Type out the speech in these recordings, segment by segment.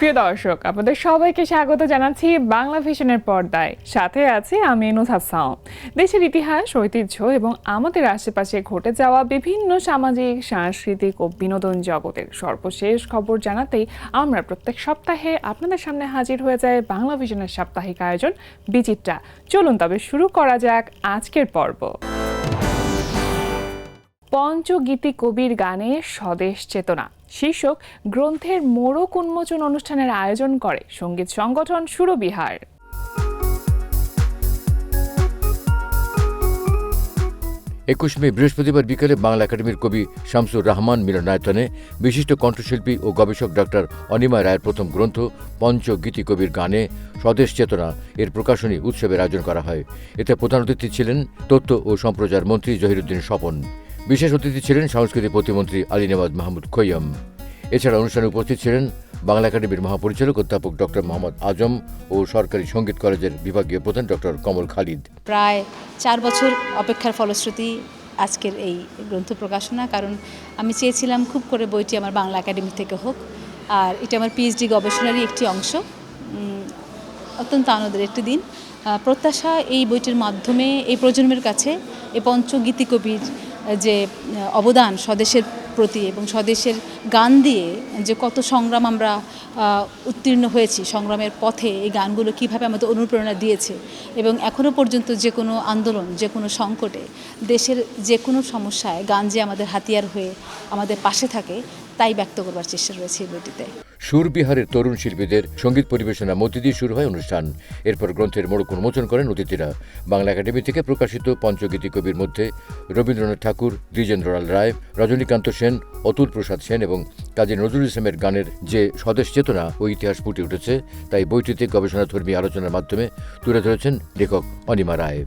প্রিয় দর্শক, আপনাদের সবাইকে স্বাগত জানাচ্ছি বাংলা ভিশনের পর্দায়। সাথে আছি আমি নুসহাত সাও। দেশের ইতিহাস, ঐতিহ্য এবং আমাদের আশেপাশে ঘটে যাওয়া বিভিন্ন সামাজিক, সাংস্কৃতিক ও বিনোদন জগতের সর্বশেষ খবর জানাতেই আমরা প্রত্যেক সপ্তাহে আপনাদের সামনে হাজির হয়ে যায় বাংলা ভিশনের সাপ্তাহিক আয়োজন বিচিত্রা। চলুন তবে শুরু করা যাক আজকের পর্ব। পঞ্চগীতি কবির গানে স্বদেশ চেতনা শীর্ষক গ্রন্থের মোড়ক উন্মোচন অনুষ্ঠানের আয়োজন করে সঙ্গীত সংগঠন সুরবিহার। ২১ মে বৃহস্পতিবার বিকেলে বাংলা একাডেমির কবি শামসুর রহমান মিলনায়তনে বিশিষ্ট কণ্ঠশিল্পী ও গবেষক ডক্টর অনিমা রায়ের প্রথম গ্রন্থ পঞ্চগীতি কবির গানে স্বদেশ চেতনা এর প্রকাশনী উৎসবের আয়োজন করা হয়। এতে প্রধান অতিথি ছিলেন তথ্য ও সম্প্রচার মন্ত্রী জহিরুদ্দিন স্বপন। বিশেষ অতিথি ছিলেন সংস্কৃতি প্রতিমন্ত্রী আলী নেওয়াজ মাহমুদ খৈয়ম। এছাড়া অনুষ্ঠানে উপস্থিত ছিলেন বাংলা একাডেমির মহাপরিচালক অধ্যাপক ডক্টর মোহাম্মদ আজম ও সরকারি সঙ্গীত কলেজের বিভাগীয় প্রধান ডক্টর কমল খালিদ। প্রায় 4 বছর অপেক্ষার ফলশ্রুতি আজকের এই গ্রন্থ প্রকাশনা, কারণ আমি চেয়েছিলাম খুব করে বইটি আমার বাংলা একাডেমি থেকে হোক, আর এটা আমার পিএইচডি গবেষণারই একটি অংশ। অত্যন্ত আনন্দের একটি দিন। প্রত্যাশা এই বইটির মাধ্যমে এই প্রজন্মের কাছে এই পঞ্চগীতি কবির যে অবদান স্বদেশের প্রতি এবং স্বদেশের গান দিয়ে যে কত সংগ্রাম আমরা উত্তীর্ণ হয়েছি, সংগ্রামের পথে এই গানগুলো কীভাবে আমাদের অনুপ্রেরণা দিয়েছে এবং এখনও পর্যন্ত যে কোনো আন্দোলন, যে কোনো সংকটে, দেশের যে কোনো সমস্যায় গান যে আমাদের হাতিয়ার হয়ে আমাদের পাশে থাকে, তাই ব্যক্ত করবার চেষ্টা রয়েছে এই বইটিতে। সুরবিহারের তরুণ শিল্পীদের সঙ্গীত পরিবেশনার মধ্যে দিয়ে শুরু হয় অনুষ্ঠান। এরপর গ্রন্থের মোড়ক উন্মোচন করেন অতিথিরা। বাংলা একাডেমি থেকে প্রকাশিত পঞ্চগীতি কবির মধ্যে রবীন্দ্রনাথ ঠাকুর, দ্বিজেন্দ্রলাল রায়, রজনীকান্ত সেন, অতুল প্রসাদ সেন এবং কাজী নজরুল ইসলামের গানের যে স্বদেশ চেতনা ও ইতিহাস ফুটে উঠেছে, তাই বইটিতে গবেষণাধর্মী আলোচনার মাধ্যমে তুলে ধরেছেন লেখক অনিমা রায়।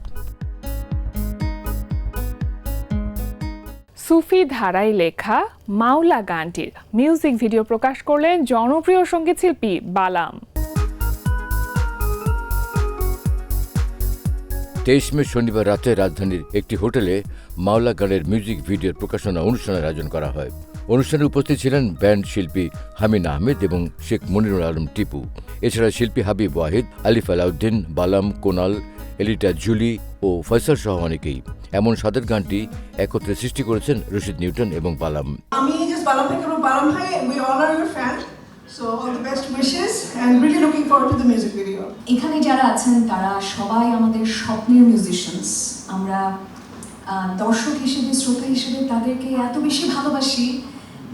সুফি ধারায় লেখা মাওলা গানটির মিউজিক ভিডিও প্রকাশ করলেন জনপ্রিয় সঙ্গীতশিল্পী বালাম। 23 মে শনিবার রাতে রাজধানীর একটি হোটেলে মাওলা গানের মিউজিক ভিডিওর প্রকাশনা অনুষ্ঠানের আয়োজন করা হয়। অনুষ্ঠানে উপস্থিত ছিলেন ব্যান্ড শিল্পী হামিন আহমেদ এবং শেখ মনিরুল আলম টিপু। এছাড়া শিল্পী হাবিব ওয়াহিদ, আলিফ আলাউদ্দিন, বালাম, কোনাল, এলিটা জুলি ও ফয়সাল সহ অনেকেই। এমন স্বাদের গানটি একত্রে সৃষ্টি করেছেন রশিদ নিউটন এবং বালাম। আমি জাস্ট বালাম থেকে বালাম ভাই, we all are your fan, so all the best wishes and really looking forward to the music video. এখানে যারা আছেন তারা সবাই আমাদের স্বপ্নের মিউজিশিয়ানস। আমরা দর্শক হিসেবে, শ্রোতা হিসেবে তাদেরকে এত বেশি ভালোবাসি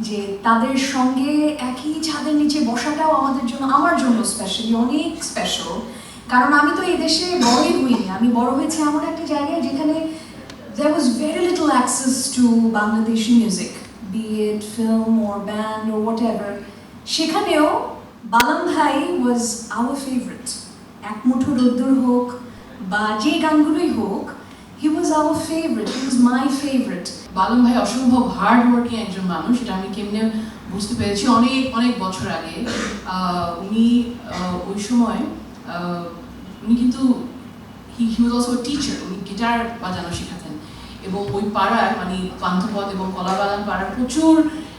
যে তাদের সঙ্গে একই ছাদের নিচে বসাটাও আমাদের জন্য, আমার জন্য স্পেশালি অনেক স্পেশাল। কারণ আমি তো এই দেশে বড়ই হইনি, আমি বড় হয়েছি এমন একটা জায়গায় যেখানে there was very little access to Bangladeshi music, be it film or band or whatever. সেখানেও বালাম ভাই was our favorite. এক মুঠো রোদ্দুর হোক বা যে গানগুলোই হোক, he was our favorite, he was my favorite. বালাম ভাই অসম্ভব হার্ড ওয়ার্কিং একজন মানুষ, এটা আমি কেমনে বুঝতে পেরেছি অনেক অনেক বছর আগে। উনি ওই সময় উনি কিন্তু হি ওয়াজ অলসো টিচার, উনি গিটার বাজানো শেখাতেন এবং ওই পাড়ার মানে পান্থপথ এবং কলাবাগান পাড়ার প্রচুর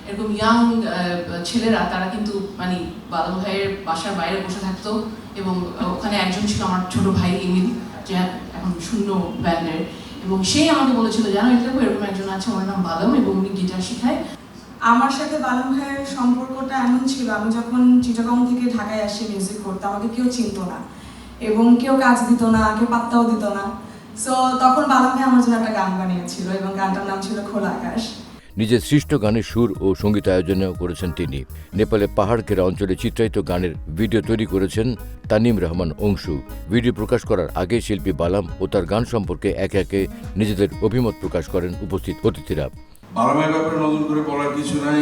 এরকম ইয়াং ছেলেরা, তারা কিন্তু মানে বালাম ভাইয়ের বাসার বাইরে বসে থাকতো এবং ওখানে একজন ছিল আমার ছোট ভাই এমিল, যে এখন শূন্য ব্যান্ডের, এবং সেই আমাকে বলেছিল জানো এটা এরকম একজন আছে, ওর নাম বালাম এবং উনি গিটার শেখায়। আমার সাথে বালাম ভাইয়ের সম্পর্কটা এমন ছিল, আমি যখন চিটাগং থেকে ঢাকায় আসি মিউজিক করতে, আমাকে কেউ চিনতো না এবং কেউ কাজ দিত না, কেউ পাত্তাও দিত না। সো তখন বালাম ভাই আমার জন্য একটা গান বানিয়েছিল এবং গানটার নাম ছিল খোলা আকাশ। নিজের সৃষ্ট গানের সুর ও সঙ্গীত আয়োজনও করেছেন তিনি। নেপালে পাহাড় ঘেরা অঞ্চলে চিত্রায়িত গানের ভিডিও তৈরি করেছেন তানিম রহমান অংশু। ভিডিও প্রকাশ করার আগে শিল্পী বালাম ও তার গান সম্পর্কে একে একে নিজেদের অভিমত প্রকাশ করেন উপস্থিত অতিথিরা। বালামের ব্যাপারে নতুন করে বলার কিছু নাই,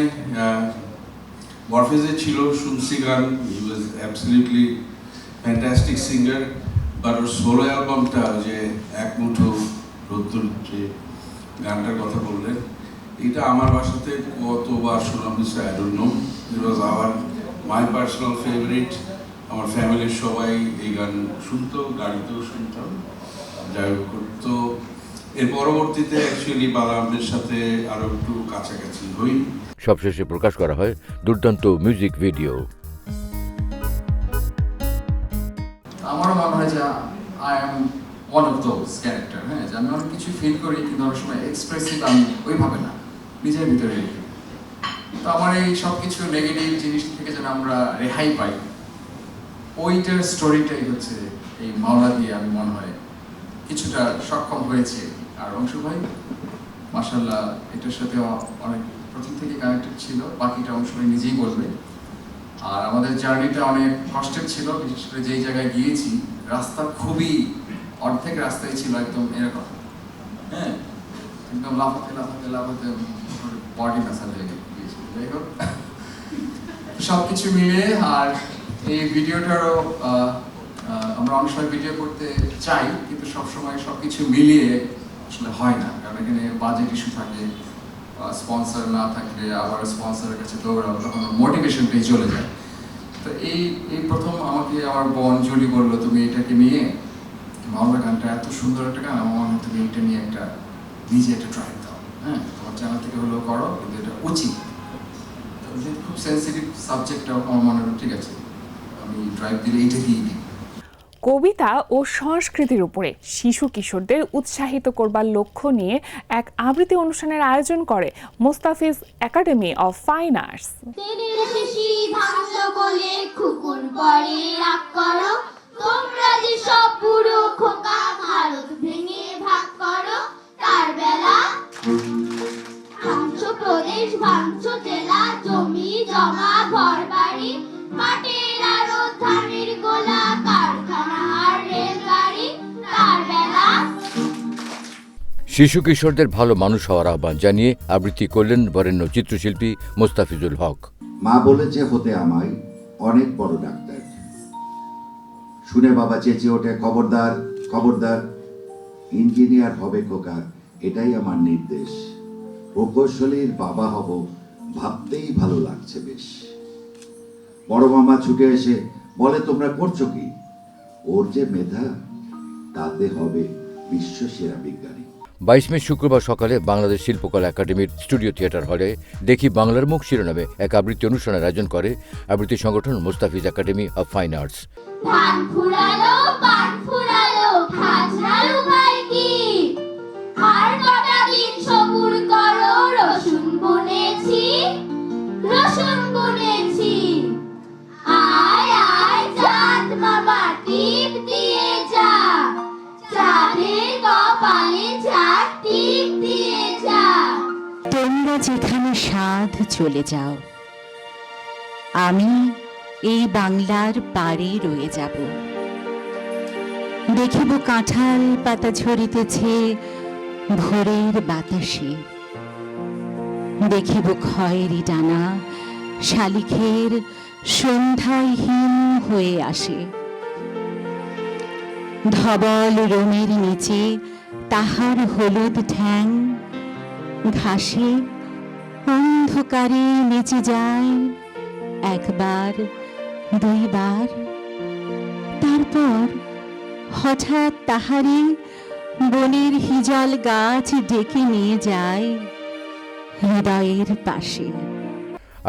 মরফেজে ছিল, শুনছি গান, he was absolutely fantastic singer. But ওর সোলো অ্যালবামটা, যে এক মুঠো রোদ্দুর যে গানটার কথা বললেন, এটা আমার বাসাতে কতবার শুনলাম দিচ্ছে, I don't know, it was my personal favourite. আমার ফ্যামিলির সবাই এই গান শুনতো, গাড়িতেও শুনতাম, যাই হোক। তো এর পরবর্তীতে অ্যাকচুয়ালি বালামের সাথে আরো একটু কাছাকাছি হই। সবশেষে প্রকাশ করা হয় দুর্দান্ত মিউজিক ভিডিও। আমারও মনে হয় যে I am one of those character, হ্যাঁ, যে আমি অনেক কিছু ফিল করি কিন্তু অনেক সময় এক্সপ্রেসিভ আমি ওইভাবে না, নিজের ভিতরে রেখে। তো আমার এই সব কিছু নেগেটিভ জিনিস থেকে যেন আমরা রেহাই পাই, ওইটার স্টোরিটাই হচ্ছে এই মাওলা দিয়ে আমি মনে হয় কিছুটা সক্ষম হয়েছে। আর অংশ ভাই মাশাআল্লাহ এটার সাথে অনেক প্রথম থেকে কানেক্টেড ছিল, বাকিটা অংশ ভাই নিজেই বলবে। আর আমাদের জার্নিটা অনেক কষ্টের ছিল, বিশেষ করে যেই জায়গায় গিয়েছি রাস্তা খুবই অর্ধেক রাস্তায় ছিল একদম এরকম, হ্যাঁ, একদম লাফাতে লাফাতে লাফাতে বডি ম্যাসাজ হয়ে গিয়েছিল। যাই হোক সব কিছু মিলিয়ে, আর এই ভিডিওটারও আমরা অনেক সময় ভিডিও করতে চাই কিন্তু সবসময় সব কিছু মিলিয়ে আসলে হয় না, কারণ এখানে বাজেট ইস্যু থাকে, স্পন্সর না থাকলে আবার স্পন্সরের কাছে দৌড়াবো, তখন মোটিভেশনটাই চলে যায়। তো এই প্রথম আমাকে আমার বোন জুলি বললো, তুমি এটাকে নিয়ে মাওলা গানটা এত সুন্দর একটা গান, আমার মনে হয় তুমি এটা নিয়ে একটা নিজে একটা ট্রাই দাও, হ্যাঁ, তোমার চ্যানেল থেকে হলেও করো, কিন্তু এটা উচিত। খুব সেন্সিটিভ সাবজেক্টটা আমার মনে হয় ঠিক আছে, আমি ড্রাইভ দিলে এইটা দিয়ে দিই। কবিতা ও সংস্কৃতির উপরে শিশু কিশোরদের উৎসাহিত করবার লক্ষ্য নিয়ে এক আবৃত্তি অনুষ্ঠানের আয়োজন করে Mostafiz academy of fine arts. তোমরা যে সব পুরো খোকা ভারত ভেঙে ভাগ করো, তার বেলা ভাঙছো প্রদেশ, ভাঙছো জেলা, জমি জমা ঘর বাড়ি, মাটির আরো ধানের গোলা, কারখানা আর রেলগাড়ি, তার বেলা। শিশু কিশোরদের ভালো মানুষ হওয়ার আহ্বান জানিয়ে আবৃত্তি করলেন বরেণ্য চিত্রশিল্পী মোস্তাফিজুল হক। মা বলেছে হতে আমায় অনেক বড় ডাক্তার, শুনে বাবা চেঁচিয়ে ওঠে, খবরদার খবরদার, ইঞ্জিনিয়ার হবে খোকা, এটাই আমার নির্দেশ। প্রকৌশলীর বাবা হব, ভাবতেই ভালো লাগছে বেশ। বড় মামা ছুটে এসে বলে, তোমরা করছো কি? ওর যে মেধা, তাতে হবে বিশ্বসেরা বিজ্ঞানী। 22 মে শুক্রবার সকালে বাংলাদেশ শিল্পকলা একাডেমির স্টুডিও থিয়েটার হলে দেখি বাংলার মুখ শিরোনামে এক আবৃত্তি অনুষ্ঠানের আয়োজন করে আবৃত্তি সংগঠন Mostafiz academy of fine arts. ধান ফুরালো, পান ফুরালো, খাজনার উপায় কি? আর কটা দিন সবুর করো, রসুন বুনেছি, রসুন বুনেছি। আয় আয় চাঁদ মামা টিপ দিয়ে যা, চাঁদের কপালে চাঁদ টিপ দিয়ে যা। তোমরা যেখানে সাধ চলে যাও, আমি এই বাংলার পাড়ে রয়ে যাব। দেখিব কাঁঠাল পাতা ঝরিতেছে ভোরের বাতাসে, দেখিব খয়েরি ডানা শালিখের সন্ধ্যায় হিম হয়ে আসে। ধবল রোমের নিচে তাহার হলুদ ঠ্যাং ঘাসে অন্ধকারে নেচে যায়, একবার দুইবার, তারপর হঠাৎ তাহারে বনের হিজল গাছ ডেকে নিয়ে যায় হৃদয়ের পাশে।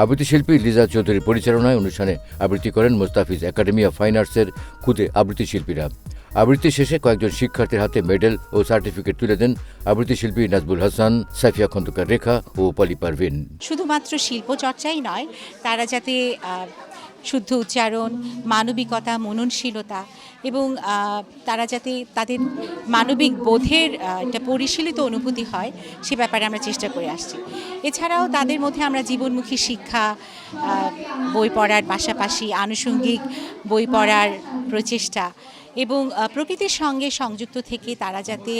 আবৃত্তি শিল্পী লিজা চৌধুরীর পরিচালনায় অনুষ্ঠানে আবৃত্তি করেন মোস্তাফিজ একাডেমি অফ ফাইন আর্টসের ক্ষুদে আবৃত্তি শিল্পীরা। আবৃত্তি শেষে কয়েকজন শিক্ষার্থীর হাতে মেডেল ও সার্টিফিকেট তুলে দেন আবৃত্তি শিল্পী নাজবুল হাসান, সাইফিয়া খন্দকার রেখা ও পলি পারভিন। শুধুমাত্র শিল্প চর্চাই নয়, তারা যাতে শুদ্ধ উচ্চারণ, মানবিকতা, মননশীলতা এবং তারা যাতে তাদের মানবিক বোধের একটা পরিশীলিত অনুভূতি হয়, সে ব্যাপারে আমরা চেষ্টা করে আসছি। এছাড়াও তাদের মধ্যে আমরা জীবনমুখী শিক্ষা, বই পড়ার পাশাপাশি আনুষঙ্গিক বই পড়ার প্রচেষ্টা এবং প্রকৃতির সঙ্গে সংযুক্ত থেকে তারা যাতে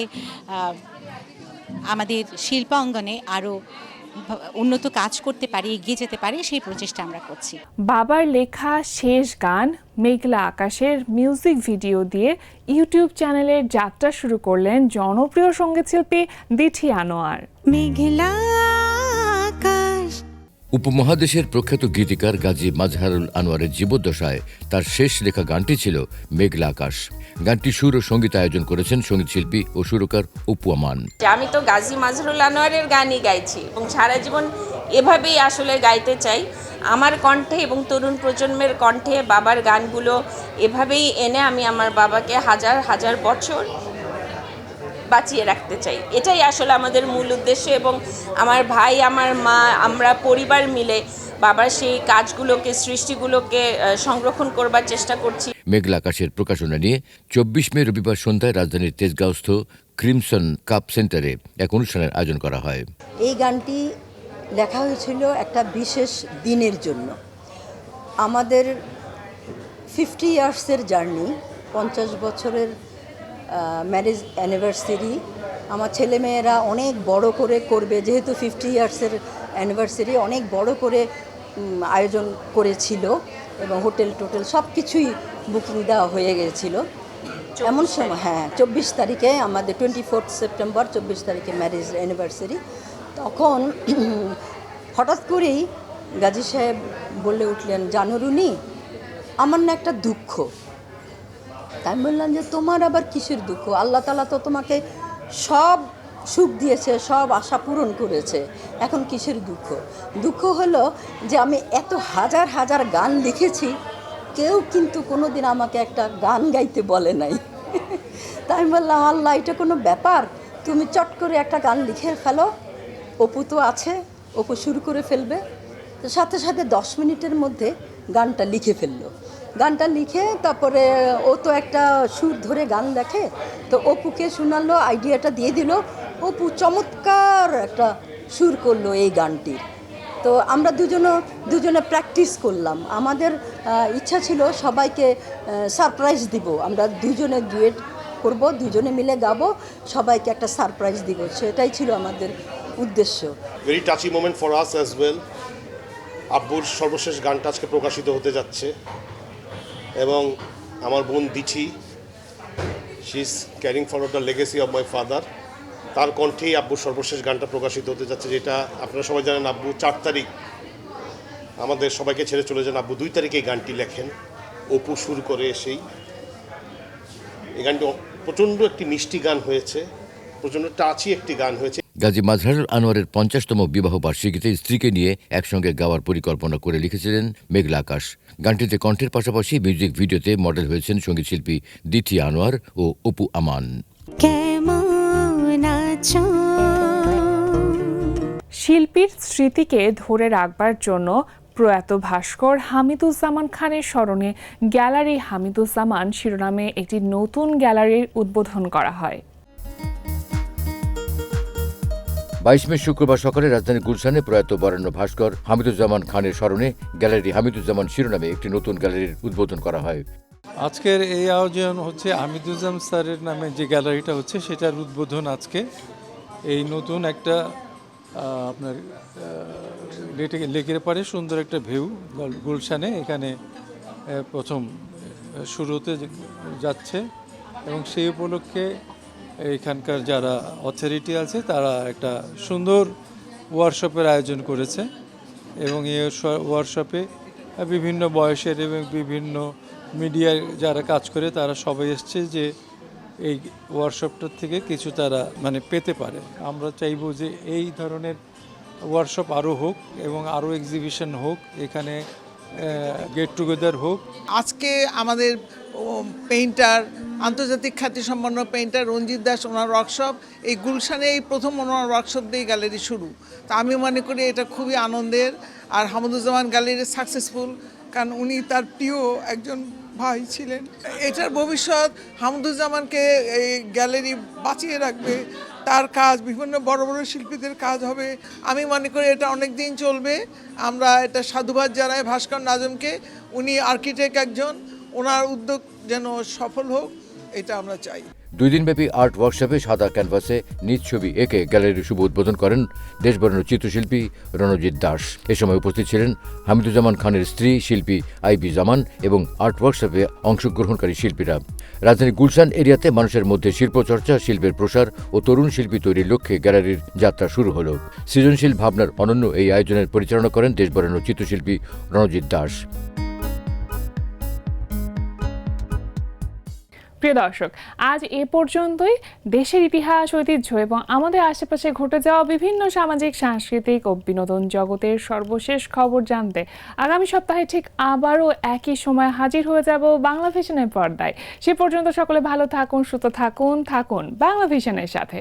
আমাদের শিল্পাঙ্গনে আরও উন্নত কাজ করতে পারে, এগিয়ে যেতে পারে, সেই প্রচেষ্টা আমরা করছি। বাবার লেখা শেষ গান মেঘলা আকাশের মিউজিক ভিডিও দিয়ে ইউটিউব চ্যানেলের যাত্রা শুরু করলেন জনপ্রিয় সঙ্গীতশিল্পী দিঠি আনোয়ার। মেঘলা আকাশ। উপমহাদেশের প্রখ্যাত গীতিকার গাজী মাজহারুল আনোয়ারের জীবদ্দশায় তার শেষ লেখা গানটি ছিল মেঘলা আকাশ। গানটি সুর ও সঙ্গীত আয়োজন করেছেন সঙ্গীতশিল্পী ও সুরকার অপু আমান। আমি তো গাজী মাজহারুল আনোয়ারের গানই গাইছি এবং সারা জীবন এভাবেই আসলে গাইতে চাই। আমার কণ্ঠে এবং তরুণ প্রজন্মের কণ্ঠে বাবার গানগুলো এভাবেই এনে আমি আমার বাবাকে হাজার হাজার বছর বাঁচিয়ে রাখতে চাই। এটাই আসলে আমাদের মূল উদ্দেশ্য, এবং আমার ভাই, আমার মা, আমরা পরিবার মিলে বাবার সেই কাজগুলোকে, সৃষ্টিগুলোকে সংরক্ষণ করবার চেষ্টা করছি। মেঘলা আকাশের প্রকাশনা নিয়ে 24 মে রবিবার সন্ধ্যায় রাজধানীর তেজগাঁওস্থ ক্রিমসন কাপ সেন্টারে এক অনুষ্ঠানের আয়োজন করা হয়। এই গানটি লেখা হয়েছিল একটা বিশেষ দিনের জন্য। আমাদের 50 ইয়ার্সের জার্নি, 50 বছরের ম্যারেজ অ্যানিভার্সারি আমার ছেলেমেয়েরা অনেক বড় করে করবে, যেহেতু 50 ইয়ার্সের অ্যানিভার্সারি অনেক বড় করে আয়োজন করেছিল এবং হোটেল টোটেল সব কিছুই বুকিং দেওয়া হয়ে গিয়েছিল। এমন সময় 24 তারিখে আমাদের 24 সেপ্টেম্বর 24 তারিখে ম্যারেজ অ্যানিভার্সারি। তখন হঠাৎ করেই গাজী সাহেব বলে উঠলেন, জানো রুনি, আমার না একটা দুঃখ। তাই বললাম যে তোমার আবার কিসের দুঃখ? আল্লাহ তাআলা তো তোমাকে সব সুখ দিয়েছে, সব আশা পূরণ করেছে, এখন কিসের দুঃখ? দুঃখ হলো যে আমি এত হাজার হাজার গান লিখেছি, কেউ কিন্তু কোনো দিন আমাকে একটা গান গাইতে বলে নাই। তাই বললাম, আল্লাহ এটা কোনো ব্যাপার? তুমি চট করে একটা গান লিখে ফেলো, অপু তো আছে, অপু শুরু করে ফেলবে। তো সাথে সাথে 10 মিনিটের মধ্যে গানটা লিখে ফেললো। গানটা লিখে তারপরে ও তো একটা সুর ধরে গান লেখে, তো অপুকে শোনালো, আইডিয়াটা দিয়ে দিল। অপু চমৎকার একটা সুর করলো এই গানটির। তো আমরা দুজনে প্র্যাকটিস করলাম। আমাদের ইচ্ছা ছিল সবাইকে সারপ্রাইজ দিব, আমরা দুজনে ডুয়েট করব, দুজনে মিলে গাবো, সবাইকে একটা সারপ্রাইজ দিব, সেটাই ছিল আমাদের উদ্দেশ্য। Very touchy moment for us as well. আব্বুর সর্বশেষ গানটা আজকে প্রকাশিত হতে যাচ্ছে, এবং আমার বোন দিছি, she is carrying forward the legacy of my father. তার কণ্ঠেই আব্বুর সর্বশেষ গানটা প্রকাশিত হতে যাচ্ছে, যেটা আপনারা সবাই জানেন আব্বু 4 তারিখ আমাদের সবাইকে ছেড়ে চলে যান। আব্বু 2 তারিখে এই গানটি লেখেন, অপু সুর করে এসেই। এই গানটি প্রচণ্ড একটি মিষ্টি গান হয়েছে, প্রচণ্ড টাচি একটি গান হয়েছে। গাজী মাজহারুল আনোয়ারের 50তম বিবাহ বার্ষিকীতে স্ত্রীকে নিয়ে একসঙ্গে গাওয়ার পরিকল্পনা করে লিখেছিলেন মেঘলা আকাশ। গানটিতে কণ্ঠের পাশাপাশি মিউজিক ভিডিওতে মডেল হয়েছেন সঙ্গীতশিল্পী দিথি আনোয়ার ও অপু আমান। শিল্পীর স্মৃতিকে ধরে রাখবার জন্য প্রয়াত ভাস্কর হামিদুজ্জামান খানের স্মরণে গ্যালারি হামিদুজ্জামান শিরোনামে একটি নতুন গ্যালারির উদ্বোধন করা হয়। 22 মে শুক্রবার সকালে রাজধানীর গুলশানে প্রয়াত বরেণ্য ভাস্কর হামিদুজ্জামান খানের স্মরণে গ্যালারি হামিদুজ্জামান শিরোনামে একটি নতুন গ্যালারির উদ্বোধন করা হয়। আজকের এই আয়োজন হচ্ছে হামিদুজ্জামান স্যারের নামে যে গ্যালারিটা হচ্ছে সেটার উদ্বোধন আজকে। এই নতুন একটা আপনার লেকের পাড়ে সুন্দর একটা ভিউ গুলশানে, এখানে প্রথম শুরু হতে যাচ্ছে, এবং সেই উপলক্ষে এখানকার যারা অথরিটি আছে তারা একটা সুন্দর ওয়ার্কশপের আয়োজন করেছে, এবং এই ওয়ার্কশপে বিভিন্ন বয়সের এবং বিভিন্ন মিডিয়ায় যারা কাজ করে তারা সবাই এসছে যে এই ওয়ার্কশপটার থেকে কিছু তারা পেতে পারে। আমরা চাইবো যে এই ধরনের ওয়ার্কশপ আরও হোক এবং আরও এক্সিবিশন হোক, এখানে গেট টুগেদার হোক। আজকে আমাদের পেইন্টার, আন্তর্জাতিক খ্যাতিসম্পন্ন পেইন্টার রঞ্জিত দাস, ওনার ওয়ার্কশপ এই গুলশানে এই প্রথম ওনার ওয়ার্কশপ দিয়ে গ্যালারি শুরু। তা আমি মনে করি এটা খুবই আনন্দের। আর হামিদুজ্জামান গ্যালারি সাকসেসফুল, কারণ উনি তার প্রিয় একজন ভাই ছিলেন। এটার ভবিষ্যৎ হামিদুজ্জামানকে এই গ্যালারি বাঁচিয়ে রাখবে, তার কাজ বিভিন্ন বড় বড় শিল্পীদের কাজ হবে। আমি মনে করি এটা অনেক দিন চলবে। আমরা এটা সাধুবাদ জানাই ভাস্কর নাজমকে, উনি আর্কিটেক্ট একজন, ওনার উদ্যোগ যেন সফল হোক এটা আমরা চাই। 2 দিনব্যাপী আর্ট ওয়ার্কশপে সাদা ক্যানভাসে নিজ ছবি এঁকে গ্যালারির শুভ উদ্বোধন করেন দেশবরেণ্য চিত্রশিল্পী রণজিৎ দাস। এ সময় উপস্থিত ছিলেন হামিদুজ্জামান খানের স্ত্রী শিল্পী আইবি জামান এবং আর্ট ওয়ার্কশপে অংশগ্রহণকারী শিল্পীরা। রাজধানীর গুলশান এরিয়াতে মানুষের মধ্যে শিল্পচর্চা, শিল্পের প্রসার ও তরুণ শিল্পী তৈরির লক্ষ্যে গ্যালারির যাত্রা শুরু হল। সৃজনশীল ভাবনার অনন্য এই আয়োজনের পরিচালনা করেন দেশবরেণ্য চিত্রশিল্পী রণজিৎ দাস। প্রিয় দর্শক, আজ এ পর্যন্তই। দেশের ইতিহাস, ঐতিহ্য এবং আমাদের আশেপাশে ঘটে যাওয়া বিভিন্ন সামাজিক, সাংস্কৃতিক ও বিনোদন জগতের সর্বশেষ খবর জানতে আগামী সপ্তাহে ঠিক আবারও একই সময় হাজির হয়ে যাব বাংলা ভিশনের পর্দায়। সে পর্যন্ত সকলে ভালো থাকুন, সুস্থ থাকুন বাংলা ভিশনের সাথে।